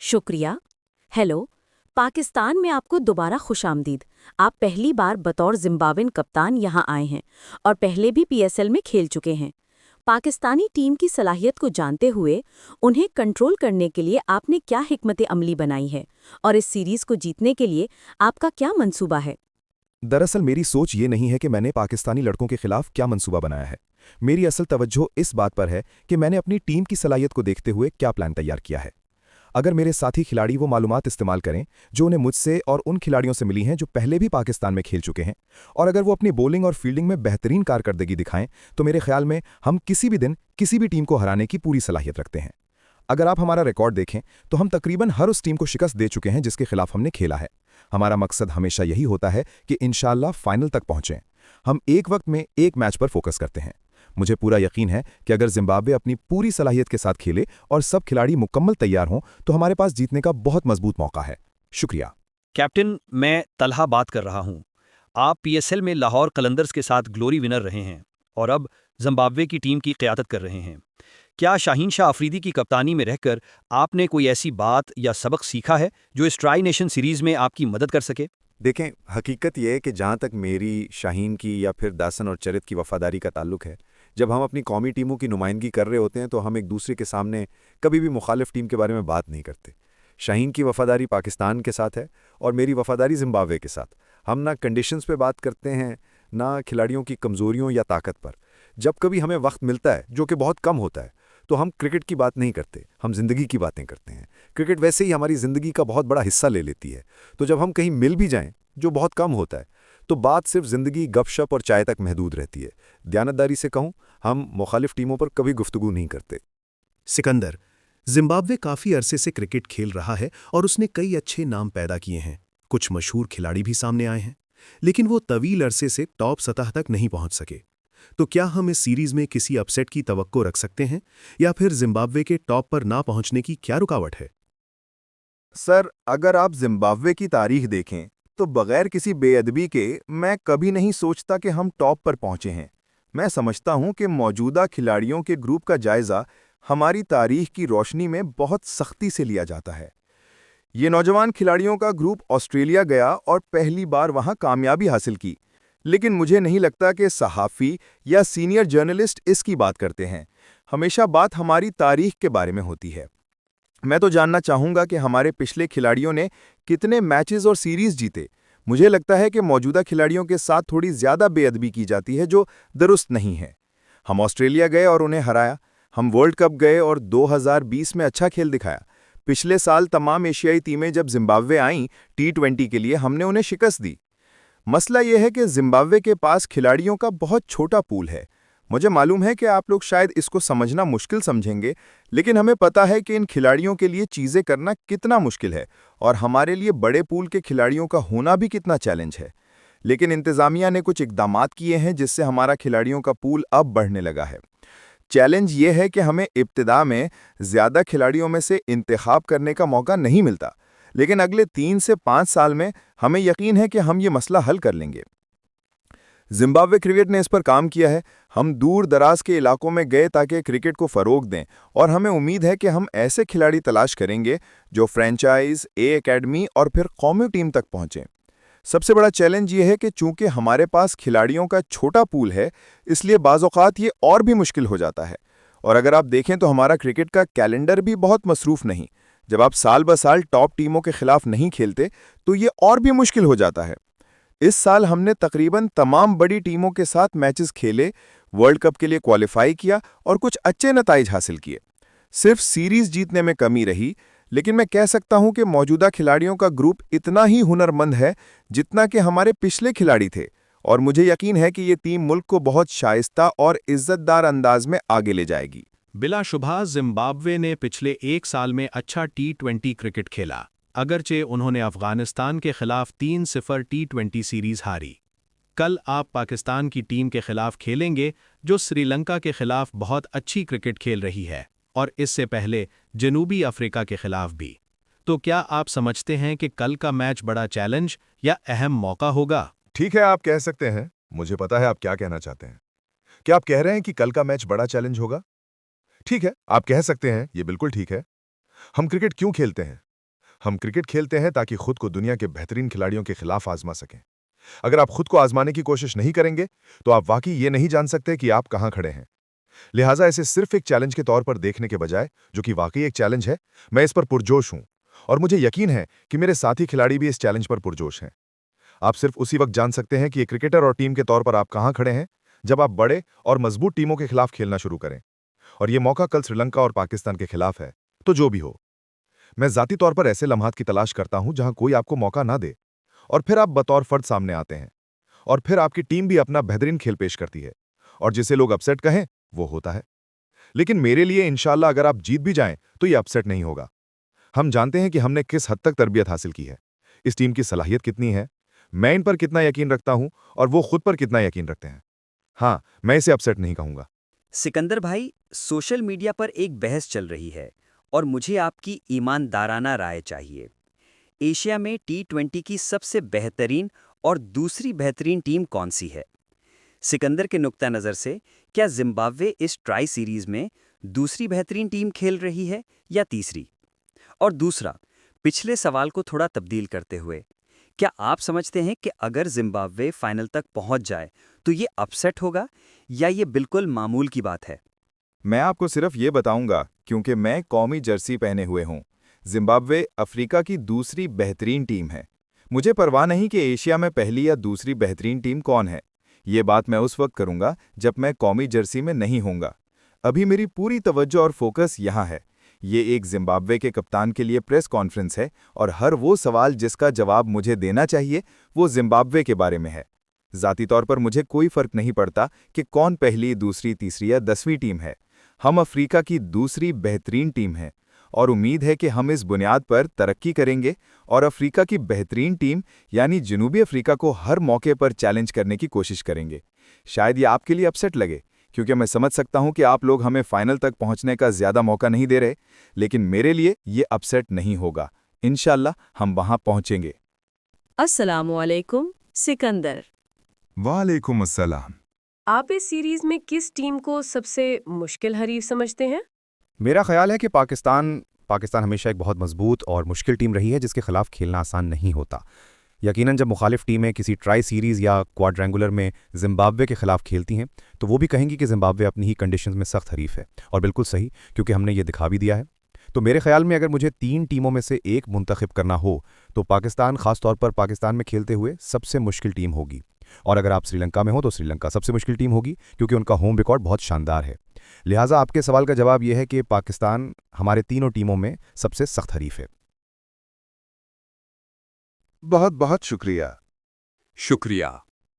शुक्रिया। हेलो। पाकिस्तान में आपको दोबारा खुशामदीद। आप पहली बार बतौर जिम्बाब्वेन कप्तान यहाँ आए हैं और पहले भी पीएसएल में खेल चुके हैं। पाकिस्तानी टीम की सलाहियत को जानते हुए उन्हें कंट्रोल करने के लिए आपने क्या हिकमत अमली बनाई है और इस सीरीज को जीतने के लिए आपका क्या मंसूबा है? दरअसल मेरी सोच ये नहीं है कि मैंने पाकिस्तानी लड़कों के खिलाफ क्या मंसूबा बनाया है। मेरी असल तवज्जो इस बात पर है कि मैंने अपनी टीम की सलाहियत को देखते हुए क्या प्लान तैयार किया है। अगर मेरे साथी खिलाड़ी वो मालूमात इस्तेमाल करें जो उन्हें मुझसे और उन खिलाड़ियों से मिली हैं जो पहले भी पाकिस्तान में खेल चुके हैं, और अगर वो अपनी बॉलिंग और फील्डिंग में बेहतरीन कारकर्दगी दिखाएं, तो मेरे ख्याल में हम किसी भी दिन किसी भी टीम को हराने की पूरी सलाहियत रखते हैं। अगर आप हमारा रिकॉर्ड देखें तो हम तकरीबन हर उस टीम को शिकस्त दे चुके हैं जिसके खिलाफ हमने खेला है। हमारा मकसद हमेशा यही होता है कि इंशाल्लाह फाइनल तक पहुंचें। हम एक वक्त में एक मैच पर फोकस करते हैं। मुझे पूरा यकीन है कि अगर जिम्बाब्वे अपनी पूरी सलाहियत के साथ खेले और सब खिलाड़ी मुकम्मल तैयार हों तो हमारे पास जीतने का बहुत मजबूत मौका है। शुक्रिया। कैप्टन, मैं तलहा बात कर रहा हूं। आप पीएसएल में लाहौर कलंदर्स के साथ ग्लोरी विनर रहे हैं और अब जिम्बाब्वे की टीम की क़यादत कर रहे हैं। क्या शाहीन शाह अफरीदी की कप्तानी में रहकर आपने कोई ऐसी बात या सबक सीखा है जो इस ट्राई नेशन सीरीज में आपकी मदद कर सके? देखें, हकीकत यह है कि जहाँ तक मेरी, शाहीन की या फिर दासन और चरित की वफादारी का ताल्लुक है, जब हम अपनी कौमी टीमों की नुमाइंदगी कर रहे होते हैं तो हम एक दूसरे के सामने कभी भी मुखालिफ टीम के बारे में बात नहीं करते। शाहीन की वफादारी पाकिस्तान के साथ है और मेरी वफादारी जिम्बाब्वे के साथ। हम ना कंडीशंस पे बात करते हैं, ना खिलाड़ियों की कमज़ोरियों या ताकत पर। जब कभी हमें वक्त मिलता है, जो कि बहुत कम होता है, तो हम क्रिकेट की बात नहीं करते, हम ज़िंदगी की बातें करते हैं। क्रिकेट वैसे ही हमारी ज़िंदगी का बहुत बड़ा हिस्सा ले लेती है। तो जब हम कहीं मिल भी जाएं, जो बहुत कम होता है, तो बात सिर्फ ज़िंदगी, गपशप और चाय तक महदूद रहती है। दयानतदारी से कहूँ, हम मुखालिफ टीमों पर कभी गुफ्तगू नहीं करते। सिकंदर, जिम्बाब्वे काफी अरसे से क्रिकेट खेल रहा है और उसने कई अच्छे नाम पैदा किए हैं। कुछ मशहूर खिलाड़ी भी सामने आए हैं, लेकिन वो तवील अरसे से टॉप सतह तक नहीं पहुंच सके। तो क्या हम इस सीरीज में किसी अपसेट की तवक्को रख सकते हैं, या फिर जिम्बाब्वे के टॉप पर ना पहुंचने की क्या रुकावट है? सर, अगर आप जिम्बाब्वे की तारीख देखें तो बगैर किसी बेअदबी के मैं कभी नहीं सोचता कि हम टॉप पर पहुंचे हैं। मैं समझता हूं कि मौजूदा खिलाड़ियों के ग्रुप का जायजा हमारी तारीख की रोशनी में बहुत सख्ती से लिया जाता है। ये नौजवान खिलाड़ियों का ग्रुप ऑस्ट्रेलिया गया और पहली बार वहां कामयाबी हासिल की, लेकिन मुझे नहीं लगता कि सहाफ़ी या सीनियर जर्नलिस्ट इसकी बात करते हैं। हमेशा बात हमारी तारीख के बारे में होती है। मैं तो जानना चाहूंगा कि हमारे पिछले खिलाड़ियों ने कितने मैचेस और सीरीज जीते। मुझे लगता है कि मौजूदा खिलाड़ियों के साथ थोड़ी ज्यादा बेअदबी की जाती है, जो दुरुस्त नहीं है। हम ऑस्ट्रेलिया गए और उन्हें हराया। हम वर्ल्ड कप गए और 2020 में अच्छा खेल दिखाया। पिछले साल तमाम एशियाई टीमें जब जिम्बाब्वे आईं T20 के लिए, हमने उन्हें शिकस्त दी। मसला यह है कि जिम्बाब्वे के पास खिलाड़ियों का बहुत छोटा पूल है। मुझे मालूम है कि आप लोग शायद इसको समझना मुश्किल समझेंगे, लेकिन हमें पता है कि इन खिलाड़ियों के लिए चीज़ें करना कितना मुश्किल है और हमारे लिए बड़े पूल के खिलाड़ियों का होना भी कितना चैलेंज है। लेकिन इंतज़ामिया ने कुछ इकदामात किए हैं जिससे हमारा खिलाड़ियों का पूल अब बढ़ने लगा है। चैलेंज ये है कि हमें इब्तिदा में ज़्यादा खिलाड़ियों में से इंतखाब करने का मौका नहीं मिलता, लेकिन अगले 3 से 5 साल में हमें यकीन है कि हम ये मसला हल कर लेंगे। जिम्बाब्वे क्रिकेट ने इस पर काम किया है। हम दूर दराज के इलाकों में गए ताकि क्रिकेट को फ़रोग दें, और हमें उम्मीद है कि हम ऐसे खिलाड़ी तलाश करेंगे जो फ्रेंचाइज, ए एकेडमी और फिर कौमी टीम तक पहुंचें। सबसे बड़ा चैलेंज ये है कि चूंकि हमारे पास खिलाड़ियों का छोटा पूल है, इसलिए बाज़ औक़ात ये और भी मुश्किल हो जाता है। और अगर आप देखें तो हमारा क्रिकेट का कैलेंडर भी बहुत मसरूफ़ नहीं। जब आप साल ब साल टॉप टीमों के खिलाफ नहीं खेलते तो ये और भी मुश्किल हो जाता है। इस साल हमने तकरीबन तमाम बड़ी टीमों के साथ मैचेस खेले, वर्ल्ड कप के लिए क्वालिफाई किया और कुछ अच्छे नताइज हासिल किए। सिर्फ सीरीज जीतने में कमी रही, लेकिन मैं कह सकता हूं कि मौजूदा खिलाड़ियों का ग्रुप इतना ही हुनरमंद है जितना कि हमारे पिछले खिलाड़ी थे, और मुझे यकीन है कि ये टीम मुल्क को बहुत शाइस्ता और इज्जतदार अंदाज में आगे ले जाएगी। बिलाशुबहा जिम्बाब्वे ने पिछले एक साल में अच्छा T20 क्रिकेट खेला, अगरचे उन्होंने अफगानिस्तान के खिलाफ 3-0 T20 सीरीज हारी। कल आप पाकिस्तान की टीम के खिलाफ खेलेंगे जो श्रीलंका के खिलाफ बहुत अच्छी क्रिकेट खेल रही है, और इससे पहले जनूबी अफ्रीका के खिलाफ भी। तो क्या आप समझते हैं कि कल का मैच बड़ा चैलेंज या अहम मौका होगा? ठीक है, आप कह सकते हैं। मुझे पता है आप क्या कहना चाहते हैं। क्या आप कह रहे हैं कि कल का मैच बड़ा चैलेंज होगा? ठीक है, आप कह सकते हैं, ये बिल्कुल ठीक है। हम क्रिकेट क्यों खेलते हैं? हम क्रिकेट खेलते हैं ताकि खुद को दुनिया के बेहतरीन खिलाड़ियों के खिलाफ आजमा सकें। अगर आप खुद को आजमाने की कोशिश नहीं करेंगे तो आप वाकई ये नहीं जान सकते कि आप कहां खड़े हैं। लिहाजा इसे सिर्फ एक चैलेंज के तौर पर देखने के बजाय, जो कि वाकई एक चैलेंज है, मैं इस पर पुरजोश हूं और मुझे यकीन है कि मेरे साथी खिलाड़ी भी इस चैलेंज पर पुरजोश हैं। आप सिर्फ उसी वक्त जान सकते हैं कि एक क्रिकेटर और टीम के तौर पर आप कहां खड़े हैं जब आप बड़े और मजबूत टीमों के खिलाफ खेलना शुरू करें। और ये मौका कल श्रीलंका और पाकिस्तान के खिलाफ है। तो जो भी हो, मैं जाती तौर पर ऐसे लम्हात की तलाश करता हूं जहां कोई आपको मौका ना दे और फिर आप बतौर फर्द सामने आते हैं और फिर आपकी टीम भी अपना बेहतरीन खेल पेश करती है और जिसे लोग अपसेट कहें वो होता है। लेकिन मेरे लिए इंशाल्लाह अगर आप जीत भी जाएं तो ये अपसेट नहीं होगा। हम जानते हैं कि हमने किस हद तक तरबियत हासिल की है, इस टीम की सलाहियत कितनी है, मैं इन पर कितना यकीन रखता हूं और वो खुद पर कितना यकीन रखते हैं। हाँ, मैं इसे अपसेट नहीं कहूंगा। सिकंदर भाई, सोशल मीडिया पर एक बहस चल रही है और मुझे आपकी ईमानदाराना राय चाहिए। एशिया में T20 की सबसे बेहतरीन और दूसरी बेहतरीन टीम कौन सी है? सिकंदर के नुक्ता नज़र से क्या जिम्बाब्वे इस ट्राई सीरीज में दूसरी बेहतरीन टीम खेल रही है या तीसरी? और दूसरा, पिछले सवाल को थोड़ा तब्दील करते हुए, क्या आप समझते हैं कि अगर जिम्बाब्वे फाइनल तक पहुंच जाए तो ये अपसेट होगा या ये बिल्कुल मामूल की बात है? मैं आपको सिर्फ ये बताऊंगा क्योंकि मैं कौमी जर्सी पहने हुए हूं। जिम्बाब्वे अफ्रीका की दूसरी बेहतरीन टीम है। मुझे परवाह नहीं कि एशिया में पहली या दूसरी बेहतरीन टीम कौन है। ये बात मैं उस वक्त करूंगा जब मैं कौमी जर्सी में नहीं होऊंगा। अभी मेरी पूरी तवज्जो और फोकस यहाँ है। ये एक जिम्बाब्वे के कप्तान के लिए प्रेस कॉन्फ्रेंस है और हर वो सवाल जिसका जवाब मुझे देना चाहिए वो जिम्बाब्वे के बारे में है। ज़ाती तौर पर मुझे कोई फर्क नहीं पड़ता कि कौन पहली, दूसरी, तीसरी या 10वीं टीम है। हम अफ्रीका की दूसरी बेहतरीन टीम हैं और उम्मीद है कि हम इस बुनियाद पर तरक्की करेंगे और अफ्रीका की बेहतरीन टीम यानी जनूबी अफ्रीका को हर मौके पर चैलेंज करने की कोशिश करेंगे। शायद ये आपके लिए अपसेट लगे क्योंकि मैं समझ सकता हूं कि आप लोग हमें फाइनल तक पहुंचने का ज़्यादा मौका नहीं दे रहे, लेकिन मेरे लिए ये अपसेट नहीं होगा। इंशाल्लाह हम वहां पहुंचेंगे। अस्सलामुअलैकुम सिकंदर। वालेकुम अस्सलाम। आप इस सीरीज में किस टीम को सबसे मुश्किल हरीफ समझते हैं? मेरा ख्याल है कि पाकिस्तान हमेशा एक बहुत मजबूत और मुश्किल टीम रही है जिसके खिलाफ खेलना आसान नहीं होता। यकीनन जब मुखालिफ टीमें किसी ट्राई सीरीज़ या क्वाड्रेंगुलर में जिम्बाब्वे के खिलाफ खेलती हैं तो वो भी कहेंगी कि जिम्बाब्वे अपनी ही कंडीशंस में सख्त हरीफ है, और बिल्कुल सही, क्योंकि हमने ये दिखा भी दिया है। तो मेरे ख्याल में अगर मुझे 3 टीमों में से एक मुंतखब करना हो तो पाकिस्तान, ख़ास तौर पर पाकिस्तान में खेलते हुए, सबसे मुश्किल टीम होगी। और अगर आप श्रीलंका में हो तो श्रीलंका सबसे मुश्किल टीम होगी क्योंकि उनका होम रिकॉर्ड बहुत शानदार है। लिहाजा आपके सवाल का जवाब यह है कि पाकिस्तान हमारे तीनों टीमों में सबसे सख्त हरीफ है। बहुत बहुत शुक्रिया। शुक्रिया।